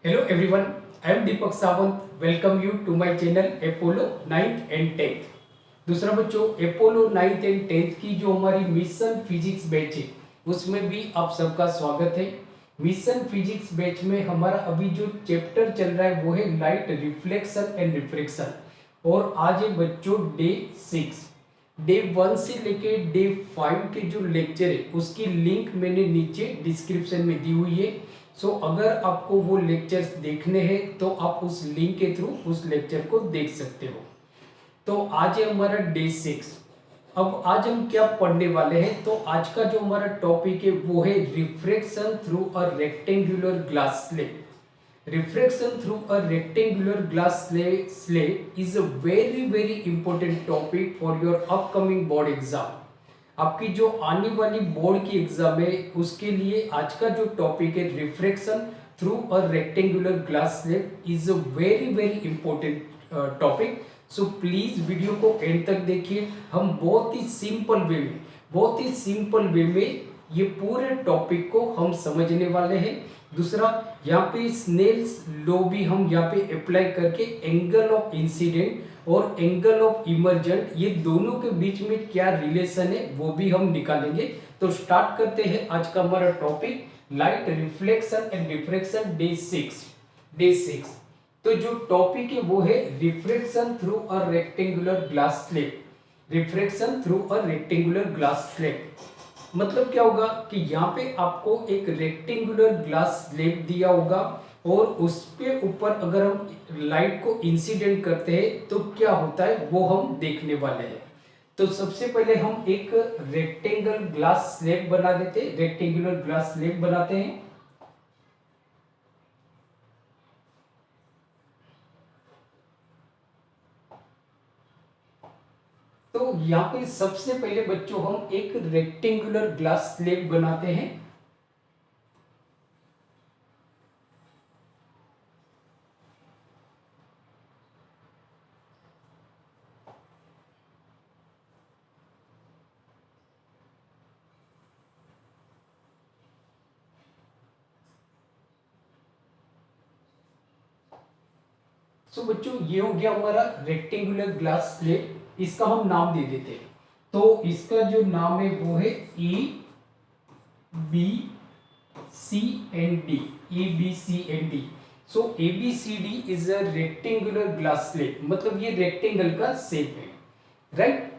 Hello everyone, I am Deepak Sawant. Welcome you to my channel Apollo 9th and 10th. दूसरा बच्चों, Apollo 9th and 10th की जो हमारी mission physics batch है उसमें भी आप सबका स्वागत है। मिशन फिजिक्स बैच में हमारा अभी जो चैप्टर चल रहा है वो है लाइट रिफ्लेक्शन एंड रिफ्रैक्शन और आज है बच्चों डे 6। डे 1 से लेके डे 5 के जो लेक्चर है उसकी लिंक मैंने नीचे डिस्क्रिप्शन में दी हुई है। सो अगर आपको वो लेक्चर्स देखने हैं तो आप उस लिंक के थ्रू उस लेक्चर को देख सकते हो। तो आज है हमारा डे 6। अब आज हम क्या पढ़ने वाले हैं, तो आज का जो हमारा टॉपिक है वो है refraction through a rectangular glass slab. Refraction through a rectangular glass slab is a very important topic for your upcoming board exam। आपकी जो आने वाली बोर्ड की एग्जाम है उसके लिए आज का जो टॉपिक है refraction through a rectangular glass slab is a very important topic. So please video को एंड तक देखिए। हम बहुत ही सिंपल वे में ये पूरे टॉपिक को हम समझने वाले हैं। दूसरा, यहाँ पे स्नेल्स लॉ भी हम यहाँ पे अप्लाई करके एंगल ऑफ इंसिडेंट और एंगल ऑफ इमर्जेंट ये दोनों के बीच में क्या रिलेशन है वो भी हम निकालेंगे। तो स्टार्ट करते हैं आज का हमारा topic light reflection and refraction day 6। तो जो टॉपिक है वो है refraction through a rectangular glass slab. Refraction through a rectangular glass slab मतलब क्या होगा कि यहाँ पे आपको एक रेक्टेंगुलर ग्लास स्लेब दिया होगा और उसके ऊपर अगर हम लाइट को इंसिडेंट करते हैं तो क्या होता है वो हम देखने वाले हैं। तो सबसे पहले हम एक रेक्टेंगुलर ग्लास स्लेब बना देते हैं, रेक्टेंगुलर ग्लास स्लेब बनाते हैं। तो यहाँ पे सबसे पहले बच्चों हम एक रेक्टेंगुलर ग्लास स्लेब बनाते हैं। तो बच्चों ये हो गया हमारा रेक्टेंगुलर ग्लास स्लेब। इसका हम नाम दे देते हैं। तो इसका जो नाम है वो है ABCD। ABCD। So ABCD is a rectangular glass slab, मतलब ये रेक्टेंगल का शेप है, राइट।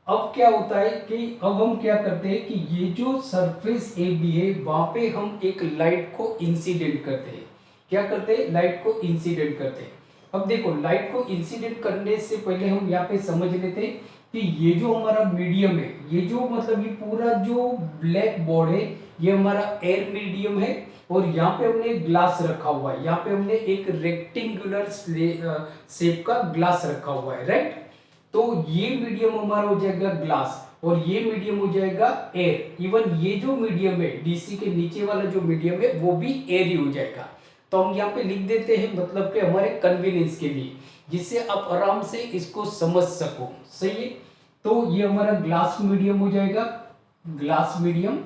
अब क्या होता है कि अब हम क्या करते हैं कि ये जो सरफेस AB है वहां पे हम एक लाइट को इंसिडेंट करते हैं। क्या करते हैं? लाइट को इंसिडेंट करते हैं। अब देखो, लाइट को इंसिडेंट करने से पहले हम यहाँ पे समझ लेते हैं कि ये जो हमारा मीडियम है, ये जो मतलब ये पूरा जो ब्लैक बोर्ड है ये हमारा एयर मीडियम है और यहाँ पे हमने ग्लास रखा हुआ है। यहाँ पे हमने एक रेक्टेंगुलर शेप का ग्लास रखा हुआ है, राइट। तो ये मीडियम हमारा हो जाएगा ग्लास और ये मीडियम हो जाएगा एयर। इवन ये जो मीडियम है डीसी के नीचे वाला जो मीडियम है वो भी एयर ही हो जाएगा। तो हम यहाँ पे लिख देते हैं, मतलब कि हमारे कन्वीनियंस के लिए, जिससे आप आराम से इसको समझ सको। सही है। तो ये हमारा ग्लास मीडियम हो जाएगा, ग्लास मीडियम।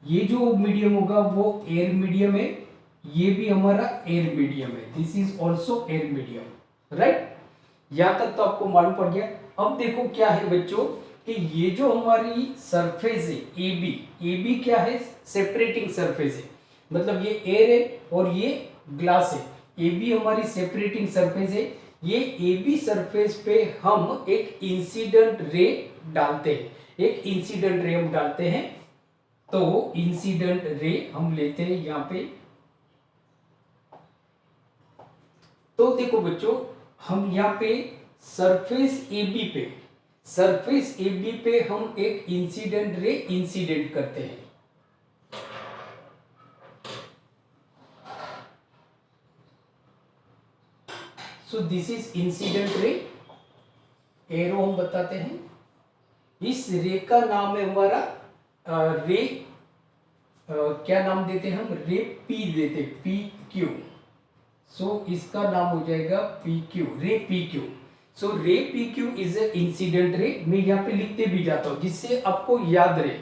ये जो मीडियम होगा वो एयर मीडियम है, ये भी हमारा एयर मीडियम है। This is also air medium, right. यहां तक तो आपको मालूम पड़ गया। अब देखो क्या है बच्चों कि ये जो हमारी सरफेस है AB क्या है? सेपरेटिंग सरफेस है, मतलब ये एयर है और ये ग्लास है। AB हमारी सेपरेटिंग सरफेस है। ये AB सरफेस पे हम एक इंसिडेंट रे डालते हैं, एक इंसिडेंट रे हम डालते हैं। तो इंसिडेंट रे हम लेते हैं यहां पे। तो देखो बच्चों, हम यहाँ पे सरफेस AB पे हम एक इंसिडेंट रे इंसिडेंट करते हैं। सो दिस इज इंसिडेंट रे, एरो हम बताते हैं। इस रे का नाम है हमारा रे, क्या नाम देते हैं हम? रे P देते, PQ। सो इसका नाम हो जाएगा PQ, रे PQ। सो रे PQ is a incident ray. मैं यहाँ पे लिखते भी जाता हूँ जिससे आपको याद रहे।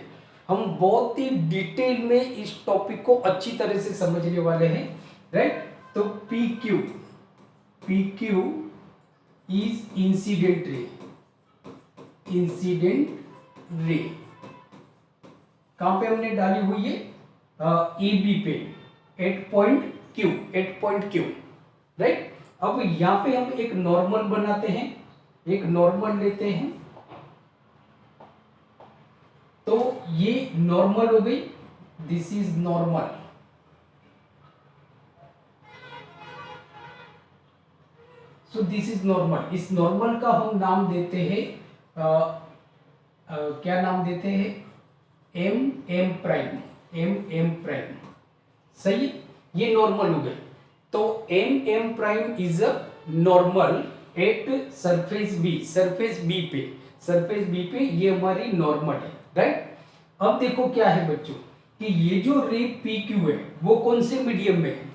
हम बहुत ही डिटेल में इस टॉपिक को अच्छी तरह से समझने वाले हैं। राइट। तो पी क्यू इज इंसिडेंट रे, इंसिडेंट रे कहां पे हमने डाली हुई है, ए बी पे, एट पॉइंट क्यू, राइट। अब यहां पे हम एक नॉर्मल बनाते हैं, एक नॉर्मल लेते हैं, तो ये नॉर्मल हो गई, this is normal. So this is normal. इस नॉर्मल का हम नाम देते हैं क्या नाम देते हैं, एम प्राइम, एम प्राइम, सही है। ये नॉर्मल हो गए। तो M prime is a normal at surface B, surface B पे ये हमारी नॉर्मल है, राइट। अब देखो क्या है बच्चों कि ये जो रे पी क्यू है वो कौन से मीडियम में है,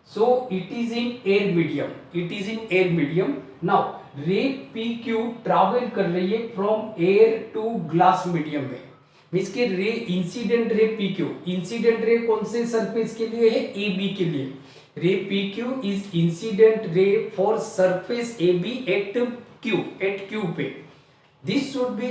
so it is in air medium, it is in air medium. Now ray P Q travel कर रही है from air to glass medium में, मीन्स के ray incident ray P Q, incident ray कौन से सरफेस के लिए है, ए बी के लिए। Ray P Q is incident ray for surface A B at Q पे। दिस शुड बी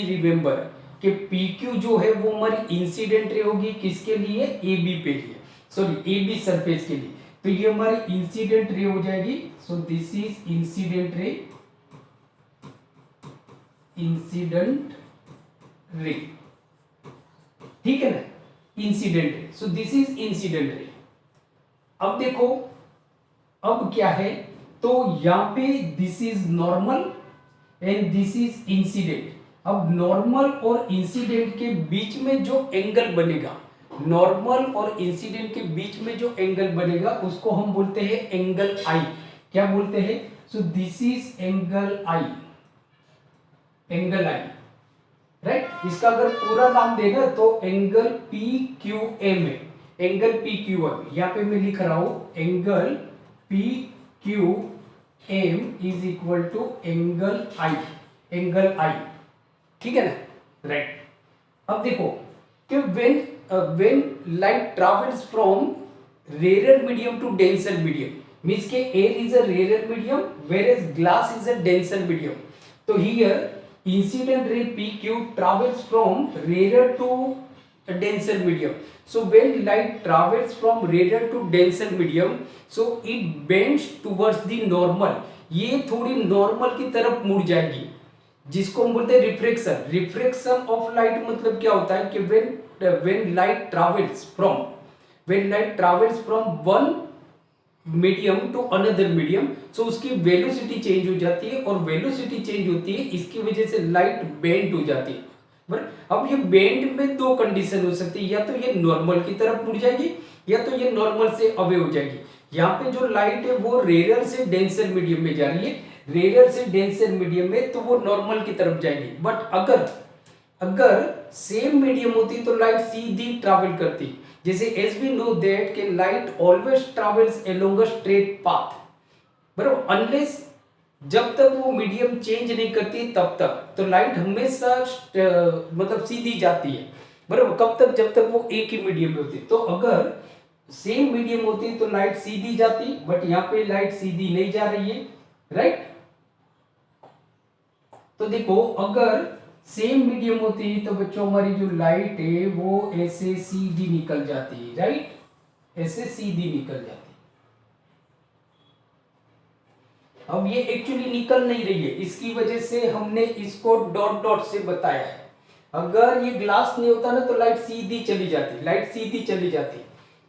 रिमेंबर कि पी क्यू जो है वो हमारी इंसिडेंट रे होगी किसके लिए, ए बी पे लिए, सॉरी ए बी सरफेस के लिए। तो ये हमारी इंसिडेंट रे हो जाएगी। सो दिस इज इंसिडेंट रे, इंसिडेंट रे, ठीक है ना, incident ray. So this is incident रे। अब देखो अब क्या है, तो यहां पे this is normal and this is incident. अब नॉर्मल और इंसिडेंट के बीच में जो एंगल बनेगा, नॉर्मल और इंसिडेंट के बीच में जो एंगल बनेगा उसको हम बोलते हैं एंगल आई। क्या बोलते हैं, so this is angle I, angle I, right. इसका अगर पूरा नाम देना तो एंगल पी क्यू एम है, एंगल पी क्यू एम। यहां पे मैं लिख रहा हूं angle P Q M is equal to angle I, angle I, ठीक है ना, राइट। अब देखो कि when light travels from rarer medium to denser medium, means के air is a rarer medium whereas glass is a denser medium. So here incident ray PQ travels from rarer to a denser medium. So when light travels from rarer to denser medium, so it bends towards the normal. ये थोड़ी normal की तरफ मुड़ जाएगी, जिसको हम बोलते हैं रिफ्रैक्शन। रिफ्रैक्शन ऑफ लाइट मतलब क्या होता है कि when light travels from one medium to another medium, so उसकी वेलोसिटी चेंज हो जाती है, और वेलोसिटी चेंज होती है इसकी वजह से लाइट बेंड हो जाती है, बराबर। अब ये बेंड में दो कंडीशन हो सकती है, या तो ये नॉर्मल की तरफ मुड़ जाएगी या तो ये नॉर्मल से अवे हो जाएगी। यहाँ पे जो लाइट है वो रेयर से डेंसर मीडियम में जा रही है, रेयर से डेंसर मीडियम में, तो वो नॉर्मल की तरफ जाएगी। बट अगर सेम मीडियम होती तो लाइट सीधी ट्रैवल करती, जैसे एज वी नो दैट कि light always travels along a straight path, बराबर, अनलेस जब तक वो मीडियम चेंज नहीं करती तब तक तो लाइट हमेशा मतलब सीधी जाती है, बराबर। कब तक, जब तक वो एक ही मीडियम में होती। तो अगर सेम मीडियम होती तो लाइट सीधी जाती, बट यहाँ पे लाइट सीधी नहीं जा रही है, राइट। तो देखो अगर सेम मीडियम होती तो बच्चों हमारी जो लाइट है वो ऐसे सीधी निकल जाती, राइट, ऐसे सीधी निकल जाती। अब ये एक्चुअली निकल नहीं रही है, इसकी वजह से हमने इसको डॉट डॉट से बताया है। अगर ये ग्लास नहीं होता ना तो लाइट सीधी चली जाती, लाइट सीधी चली जाती।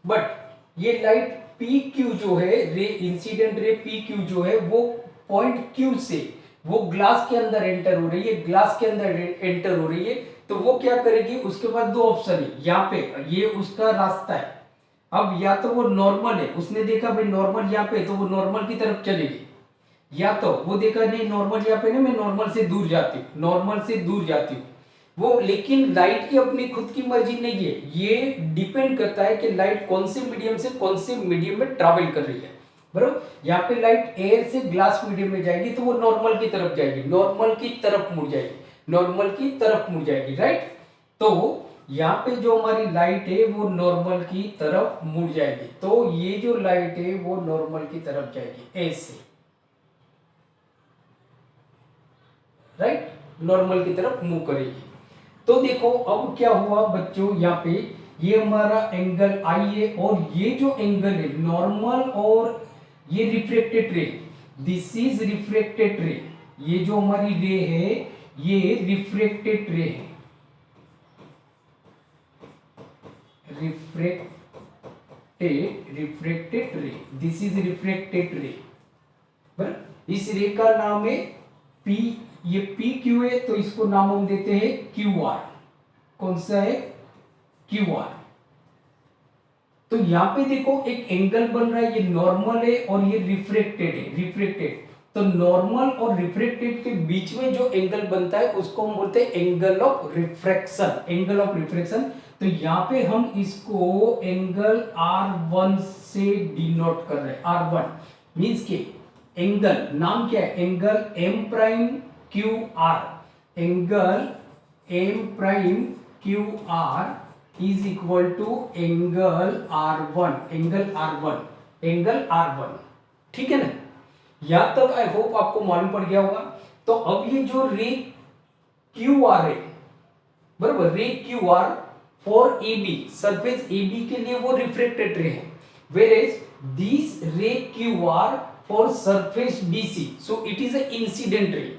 बट ये लाइट पी क्यू जो है, ray incident ray P Q जो है वो पॉइंट क्यू से वो ग्लास के अंदर एंटर हो रही है, ग्लास के अंदर एंटर हो रही है। तो वो क्या करेगी, उसके बाद दो ऑप्शन है, यहाँ पे ये उसका रास्ता है। अब या तो वो नॉर्मल है, उसने देखा भाई नॉर्मल यहाँ पे, तो वो नॉर्मल की तरफ चलेगी, या तो वो देखा नहीं नॉर्मल यहाँ पे, ना मैं नॉर्मल से दूर जाती हूँ, नॉर्मल से दूर जाती हूँ वो। लेकिन लाइट की अपनी खुद की मर्जी नहीं है, ये डिपेंड करता है कि लाइट कौन से मीडियम से कौन से मीडियम में ट्रैवल कर रही है, बराबर। यहाँ पे लाइट एयर से ग्लास मीडियम में जाएगी तो वो नॉर्मल की तरफ जाएगी, नॉर्मल की तरफ मुड़ जाएगी, नॉर्मल की तरफ मुड़ जाएगी, राइट। तो यहाँ पे जो हमारी लाइट है वो नॉर्मल की तरफ मुड़ जाएगी, तो ये जो लाइट है वो नॉर्मल की तरफ जाएगी ऐसे, राइट, नॉर्मल की तरफ मूव करेगी। तो देखो अब क्या हुआ बच्चों, यहाँ पे ये हमारा एंगल आई है और ये जो एंगल है नॉर्मल और ये reflected ray, this is reflected ray, ये जो हमारी रे है ये रिफ्लेक्टेड रे है, रिफ्रेक्टेड रे, दिस इज रिफ्लेक्टेड रे, बराबर। इस रे का नाम है पी, ये पी क्यू है तो इसको नाम हम देते हैं क्यू आर। कौन सा है? Q R. तो यहां पे देखो एक एंगल बन रहा है, ये नॉर्मल है और ये रिफ्लेक्टेड है, रिफ्लेक्टेड। तो नॉर्मल और रिफ्लेक्टेड के बीच में जो एंगल बनता है उसको हम बोलते हैं angle of refraction, angle of refraction. तो यहाँ पे हम इसको एंगल R1 से डिनोट कर रहे हैं। R1 मींस के एंगल नाम क्या है? Angle M prime Q R, angle M prime Q R is equal to angle R1, angle R1, angle R1। ठीक है ना? यहां तक आई होप आपको मालूम पड़ गया होगा। तो अब ये जो रे क्यू आर है, बराबर, ray Q R for A B, surface A B के लिए वो रिफ्लेक्टेड रे है, where is this ray Q R for surface B C, so it is a incident ray.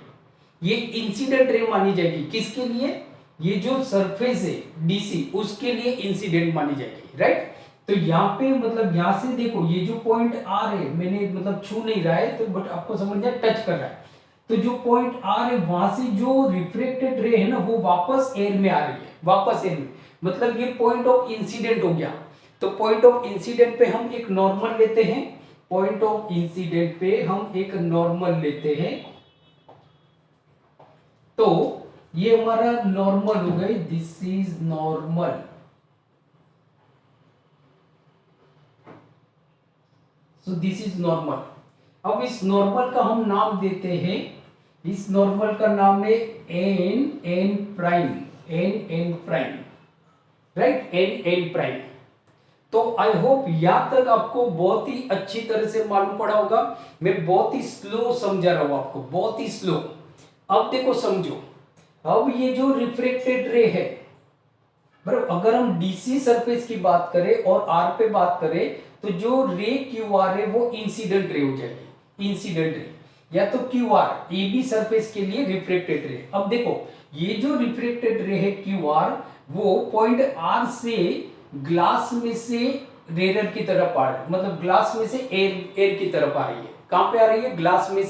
ये इंसिडेंट रे मानी जाएगी किसके लिए? ये जो सरफेस है डीसी उसके लिए इंसिडेंट मानी जाएगी, राइट। तो यहाँ पे मतलब यहां से देखो ये जो पॉइंट आर है, मैंने मतलब छू नहीं रहा है तो बट आपको समझ में टच कर रहा है, तो जो पॉइंट आर है वहां से जो रिफ्लेक्टेड रे है ना वो वापस एयर में आ रही है, वापस एयर में, मतलब ये पॉइंट ऑफ इंसिडेंट हो गया। तो पॉइंट ऑफ इंसिडेंट पे हम एक नॉर्मल लेते हैं, पॉइंट ऑफ इंसिडेंट पे हम एक नॉर्मल लेते हैं। तो ये हमारा नॉर्मल हो गई, this is normal. So this is normal. अब इस नॉर्मल का हम नाम देते हैं, इस नॉर्मल का नाम है N N prime, N N prime, right, N N prime. तो आई होप यहां तक आपको बहुत ही अच्छी तरह से मालूम पड़ा होगा। मैं बहुत ही स्लो समझा रहा हूं आपको, बहुत ही स्लो। अब देखो समझो, अब ये जो रिफ्लेक्टेड रे है, बराबर, अगर हम डीसी सरफेस की बात करें और आर पे बात करें तो जो रे क्यू आर है वो इंसिडेंट रे हो जाएगी, इंसिडेंट रे, या तो Q R A B surface के लिए रिफ्लेक्टेड रे। अब देखो ये जो रिफ्लेक्टेड रे है क्यू आर वो पॉइंट आर से ग्लास में से रेयर की तरफ आ रही है, मतलब ग्लास में से एयर की तरफ आ रही है। कहां पे आ रही है? ग्लास में,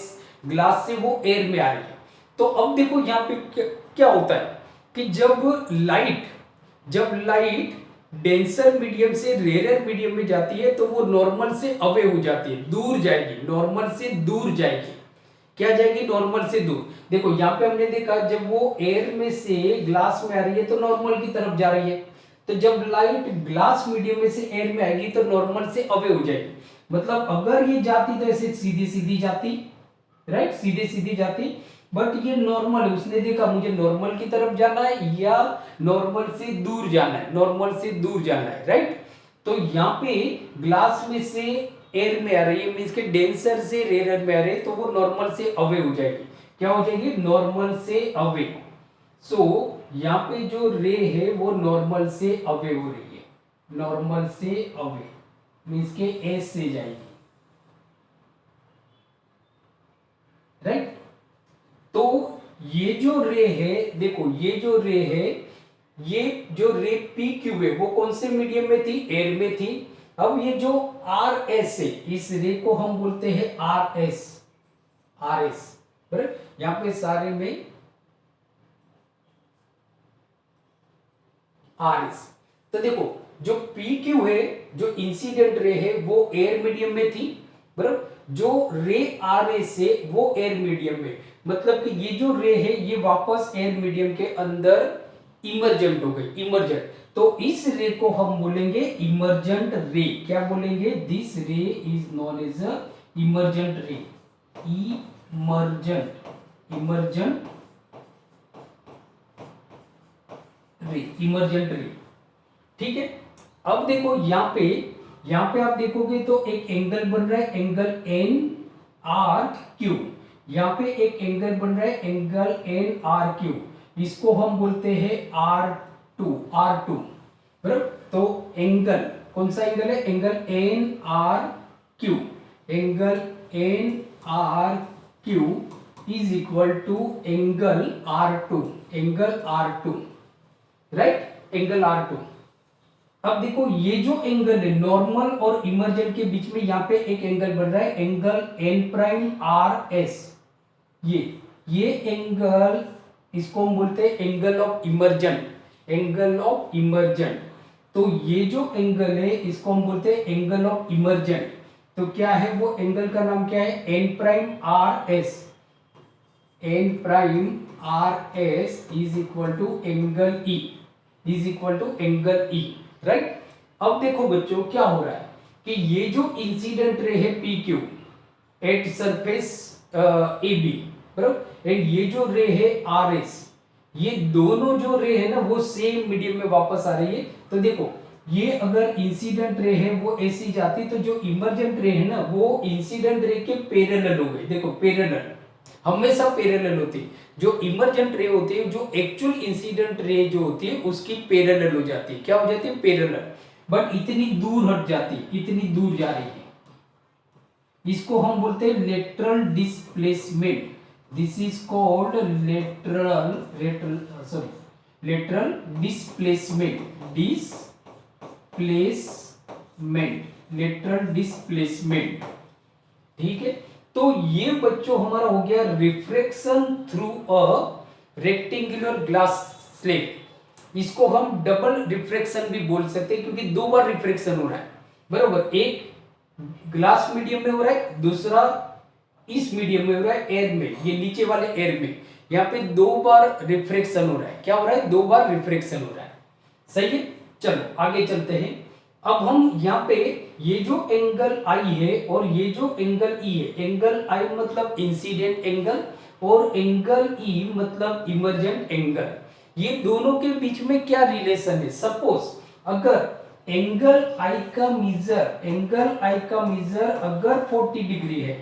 ग्लास से वो एयर में आ रही है। तो अब देखो यहाँ पे क्या होता है कि जब लाइट डेंसर मीडियम से रेयर मीडियम में जाती है तो वो नॉर्मल से अवे हो जाती है, दूर जाएगी, नॉर्मल से दूर जाएगी। क्या जाएगी? नॉर्मल से दूर। देखो यहाँ पे हमने देखा जब वो एयर में से ग्लास में आ रही है तो नॉर्मल की तरफ जा रही है, तो जब लाइट ग्लास मीडियम में से एयर में आएगी तो नॉर्मल से अवे हो जाएगी। मतलब अगर ये जाती तो ऐसे सीधी सीधी जाती, राइट, सीधे सीधी जाती, बट ये नॉर्मल है, उसने देखा मुझे नॉर्मल की तरफ जाना है या नॉर्मल से दूर जाना है, नॉर्मल से दूर जाना है, राइट। तो यहाँ पे ग्लास में से एयर में आ रही है, मीन्स के डेंसर से रेयर में आ रही है, तो वो नॉर्मल से अवे हो जाएगी। क्या हो जाएगी? नॉर्मल से अवे। सो यहाँ पे जो रे है वो नॉर्मल से अवे हो रही है, नॉर्मल से अवे मीन्स के एस से जाएगी, राइट। तो ये जो रे है, देखो ये जो रे है, ये जो रे पी क्यू है वो कौन से मीडियम में थी? एयर में थी। अब ये जो आर एस है, इस रे को हम बोलते हैं आर एस, आर एस, बराबर। यहां पे सारे में आर एस। तो देखो जो पी क्यू है, जो इंसिडेंट रे है वो एयर मीडियम में थी, बराबर। जो रे आर एस है वो एयर मीडियम में, मतलब कि ये जो रे है ये वापस एयर मीडियम के अंदर इमर्जेंट हो गई, इमर्जेंट। तो इस रे को हम बोलेंगे इमर्जेंट रे। क्या बोलेंगे? This ray is known as a emergent ray, emergent, emergent ray, emergent ray. ठीक है, अब देखो यहाँ पे आप देखोगे तो एक एंगल बन रहा है, एंगल एन आर क्यू। यहाँ पे एक एंगल बन रहा है, एंगल एन आर क्यू। इसको हम बोलते हैं R2 बराबर। तो एंगल कौन सा एंगल है, angle N R Q, angle N R Q is equal to angle R2, angle R2, right, angle R2। अब देखो ये जो एंगल है नॉर्मल और इमर्जेंट के बीच में, यहाँ पे एक एंगल बन रहा है, angle N prime R S. ये एंगल, इसको हम बोलते हैं angle of emergent, angle of emergent. तो ये जो एंगल है इसको हम बोलते हैं एंगल ऑफ इमर्जेंट। तो क्या है वो एंगल का नाम क्या है, N prime R S, N prime R S is equal to angle E, is equal to angle E, right. अब देखो बच्चों क्या हो रहा है कि ये जो इंसिडेंट रे है P Q at surface A B बराबर, एंड ये जो रे है आर एस, ये दोनों जो रे है ना वो सेम मीडियम में वापस आ रही है। तो देखो ये अगर इंसिडेंट रे है वो ऐसी जाती, तो जो इमर्जेंट रे है ना वो इंसिडेंट रे के पैरेलल हो गए। देखो पैरेलल हमेशा पैरेलल होती है, जो इमर्जेंट रे होती है, जो एक्चुअल इंसिडेंट रे जो होती है उसकी पैरेलल हो जाती है। क्या हो जाती है, पैरेलल, बट इतनी दूर हट जाती है, इतनी दूर जा रही है। इसको हम बोलते हैं lateral displacement. This is called lateral displacement, lateral displacement. ठीक है, तो ये बच्चों हमारा हो गया refraction through a rectangular glass slab. इसको हम डबल रिफ्रैक्शन भी बोल सकते हैं क्योंकि दो बार रिफ्रैक्शन हो रहा है, बराबर। एक ग्लास मीडियम में हो रहा है, दूसरा इस मीडियम में हो रहा है, एयर में, ये नीचे वाले एयर में। यहाँ पे दो बार रिफ्रैक्शन हो रहा है। क्या हो रहा है, दो बार रिफ्रैक्शन हो रहा है, सही है। चलो आगे चलते हैं। अब हम यहाँ पे ये जो एंगल आई है और ये जो एंगल ई है, एंगल आई मतलब इंसिडेंट एंगल और एंगल ई मतलब इमर्जेंट एंगल, ये दोनों के बीच में क्या रिलेशन है। सपोज अगर एंगल आई का मीजर अगर 40 डिग्री है,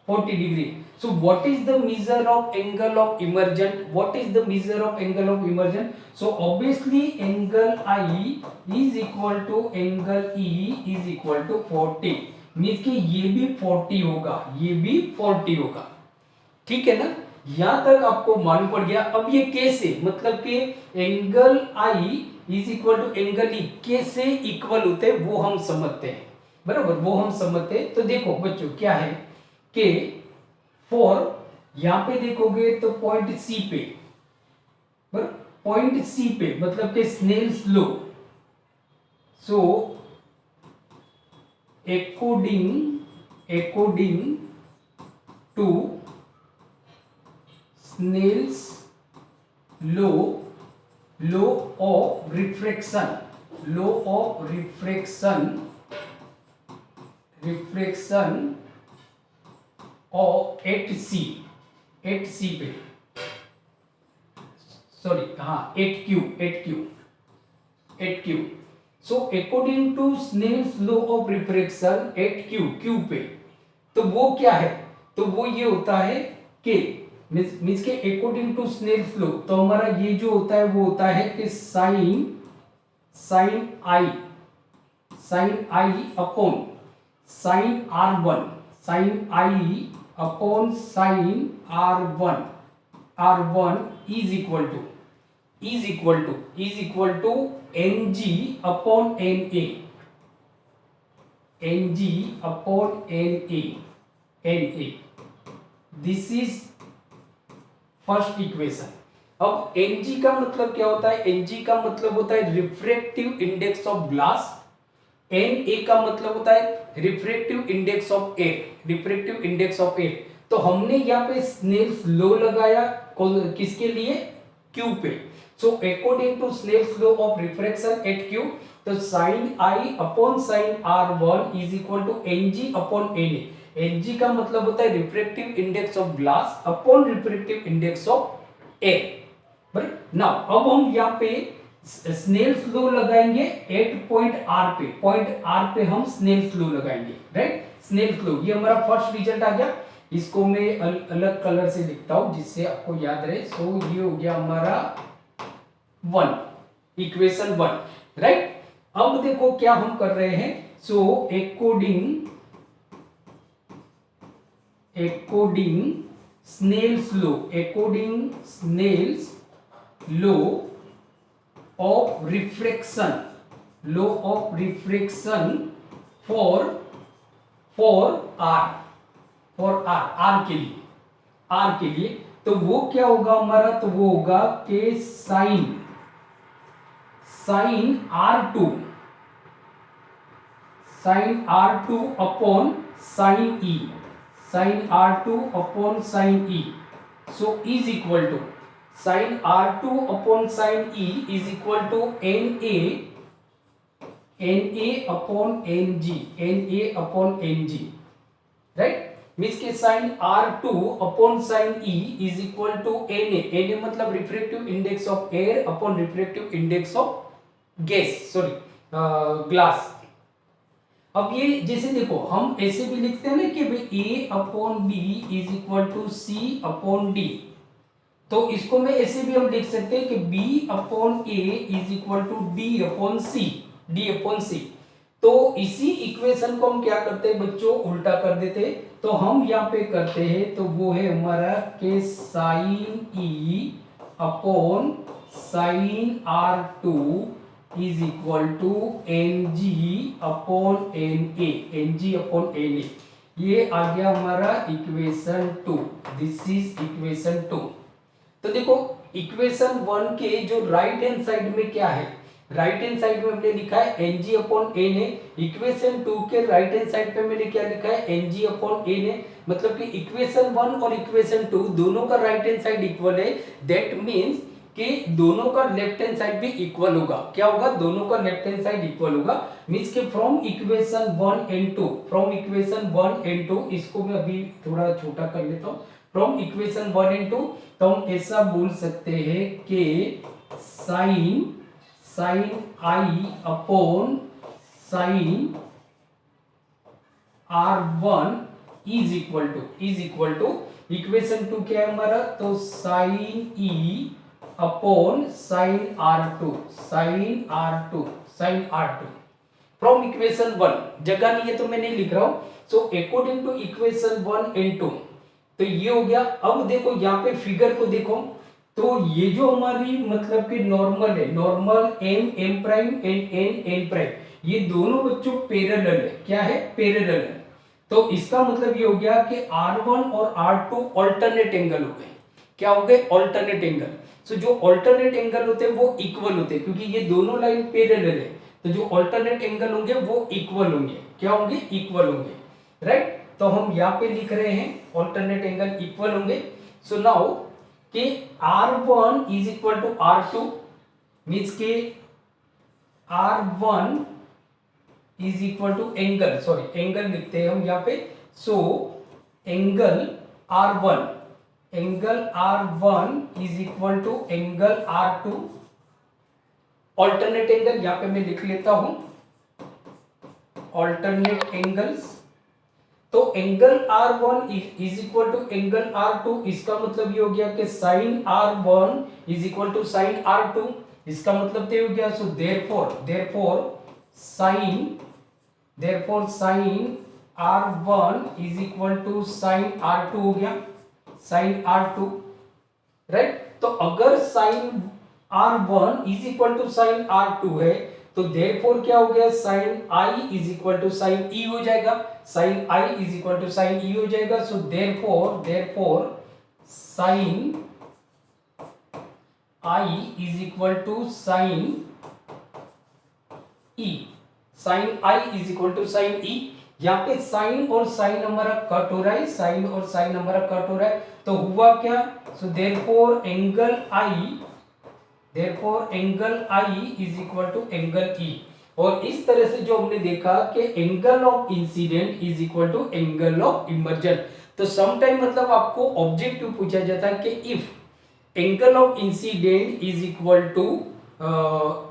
40 degree, so what is the measure of angle of emergent, what is the measure of angle of emergent, so obviously angle I is equal to angle E is equal to 40, means कि ये भी 40 होगा, ये भी 40 होगा, ठीक है ना। यहां तक आपको मालूम पड़ गया। अब ये कैसे, मतलब कि angle I is equal to angle E कैसे इक्वल होते हैं वो हम समझते हैं, बराबर, वो हम समझते हैं। तो देखो बच्चों क्या है कि फॉर यहां पे देखोगे तो पॉइंट सी पे, पॉइंट सी पे मतलब कि Snell's law, so according to Snell's law of refraction और एट सी पे, सॉरी हाँ at Q. So according to Snell's law of refraction at Q पे, तो वो क्या है, तो वो ये होता है कि मीन्स के अकॉर्डिंग टू स्नेल्स लॉ, तो हमारा ये जो होता है वो होता है कि sine I upon sine R1, sine I upon sine R1 is equal to Ng upon Na। This is first equation. अब Ng का मतलब क्या होता है, Ng का मतलब होता है refractive index of glass, Na का मतलब होता है रिफ्रैक्टिव इंडेक्स ऑफ एयर, तो हमने यहाँ पे स्नेल्स लॉ लगाया किसके लिए, Q पे। So according to Snell's law of refraction at Q, तो sine I upon sine R1 is equal to Ng upon Na। Ng का मतलब होता है refractive index of glass upon refractive index of air. Now अब हम यहाँ पे Snell's law लगाएंगे एट पॉइंट आर पे, पॉइंट आर पे हम स्नेल्स लॉ लगाएंगे, राइट। स्नेल्स लॉ, ये हमारा फर्स्ट रिजल्ट आ गया। इसको मैं अलग कलर से लिखता हूं जिससे आपको याद रहे। सो ये हो गया हमारा 1, इक्वेशन 1, राइट। अब देखो क्या हम कर रहे हैं। So according Snell's law, according Snell's law of refraction, law of refraction for R के लिए, आर के लिए, तो वो क्या होगा हमारा, तो वो होगा के sine R2, sine R2 upon sine E, sine R2 upon sine E, so is equal to sine R2 upon sine E is equal to NA upon NA upon NG, right. Means के sine R2 upon sine E is equal to NA मतलब refractive index of air upon refractive index of gas, sorry glass. अब ये जैसे देखो हम ऐसे भी लिखते हैं ना कि भाई A upon B is equal to C upon D, तो इसको मैं ऐसे भी हम लिख सकते हैं कि B upon A is equal to D upon C, तो इसी इक्वेशन को हम क्या करते हैं बच्चों, उल्टा कर देते हैं। तो हम यहाँ पे करते हैं, तो वो है हमारा के sine E upon sine R2 is equal to NG upon NA, ये आ गया हमारा इक्वेशन 2। This is equation 2। तो देखो इक्वेशन 1 के जो राइट हैंड साइड में क्या है, राइट हैंड साइड में हमने लिखा है NG अपॉन NA। इक्वेशन 2 के राइट हैंड साइड पे मैंने क्या लिखा है, NG अपॉन NA, मतलब कि इक्वेशन 1 और इक्वेशन 2 दोनों का राइट हैंड साइड इक्वल है। दैट मीन्स कि दोनों का लेफ्ट हैंड साइड भी इक्वल होगा। क्या होगा, दोनों का लेफ्ट हैंड साइड इक्वल होगा। मीन्स के from equation 1 and 2, from equation 1 and 2, इसको मैं अभी थोड़ा छोटा कर लेता हूँ। फ्रॉम इक्वेशन 1 एंड 2 तो हम ऐसा बोल सकते हैं कि sine I upon sine R1 is equal to equation 2 क्या है हमारा, तो sine E upon sine R2, from equation 1। जगह नहीं है तो मैं नहीं लिख रहा हूं। So according to equation 1 and 2, तो ये हो गया। अब देखो यहाँ पे फिगर को देखो, तो ये जो हमारी मतलब कि नॉर्मल है, normal M prime and N prime, ये दोनों बच्चों पैरेलल है। क्या है, पैरेलल है। तो इसका मतलब ये हो गया कि R1 और R2 ऑल्टरनेट एंगल हो गए। क्या हो गए, ऑल्टरनेट एंगल। सो जो ऑल्टरनेट एंगल होते हैं वो इक्वल होते हैं, क्योंकि ये दोनों लाइन पैरेलल है। तो जो ऑल्टरनेट एंगल होंगे वो इक्वल होंगे। क्या होंगे, इक्वल होंगे, राइट। तो हम यहाँ पे लिख रहे हैं ऑल्टरनेट एंगल इक्वल होंगे। सो नाउ कि R1 is equal to R2, means के R1 is equal to angle, sorry angle लिखते हैं हम यहाँ पे। So angle R1 is equal to angle R2, alternate angle यहाँ पे मैं लिख लेता हूं, ऑल्टरनेट एंगल्स। तो angle R1 is equal to angle R2, इसका मतलब ये हो गया कि sine R1 is equal to sine R2, इसका मतलब ये हो गया। So therefore sine R1 is equal to sine R2 हो गया, साइन R2, राइट। तो अगर sine R1 is equal to sine R2 है, तो देयरफॉर क्या हो गया, sine I is equal to sine E हो जाएगा, sine I is equal to sine E हो जाएगा। So therefore sine I is equal to sine E, sine I is equal to sine E। यहाँ पे sign और sign हमारा cut हो रहा है, साइन और साइन हमारा कट हो रहा है, तो हुआ क्या, so therefore angle I is equal to angle E। और इस तरह से जो हमने देखा कि angle of incident is equal to angle of emergence. तो समटाइम मतलब आपको ऑब्जेक्टिव पूछा जाता है कि if angle of incident is equal to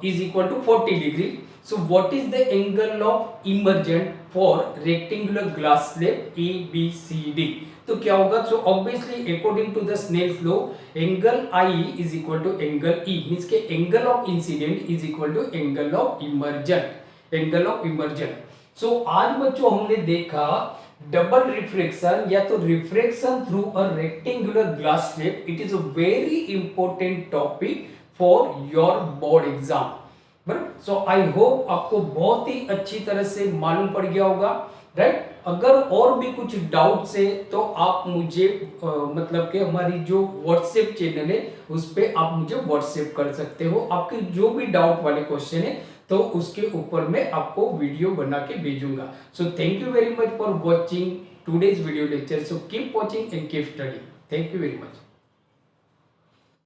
is equal to 40 degree. So what is the angle of emergent for rectangular glass slab ABCD? तो क्या होगा? So obviously according to the Snell's law, angle I is equal to angle E, means के angle of incident is equal to angle of emergent, angle of emergent. So आज बच्चों हमने देखा double refraction या तो refraction through a rectangular glass slab. It is a very important topic for your board exam. बराबर. सो I hope आपको बहुत ही अच्छी तरह से मालूम पड़ गया होगा, राइट. अगर और भी कुछ डाउट्स है तो आप मुझे मतलब कि हमारी जो व्हाट्सएप चैनल है उस पर आप मुझे व्हाट्सएप कर सकते हो. आपके जो भी डाउट वाले क्वेश्चन है तो उसके ऊपर मैं आपको वीडियो बना के भेजूंगा. So thank you very much for watching today's video lecture. So keep watching and keep study. Thank you very much.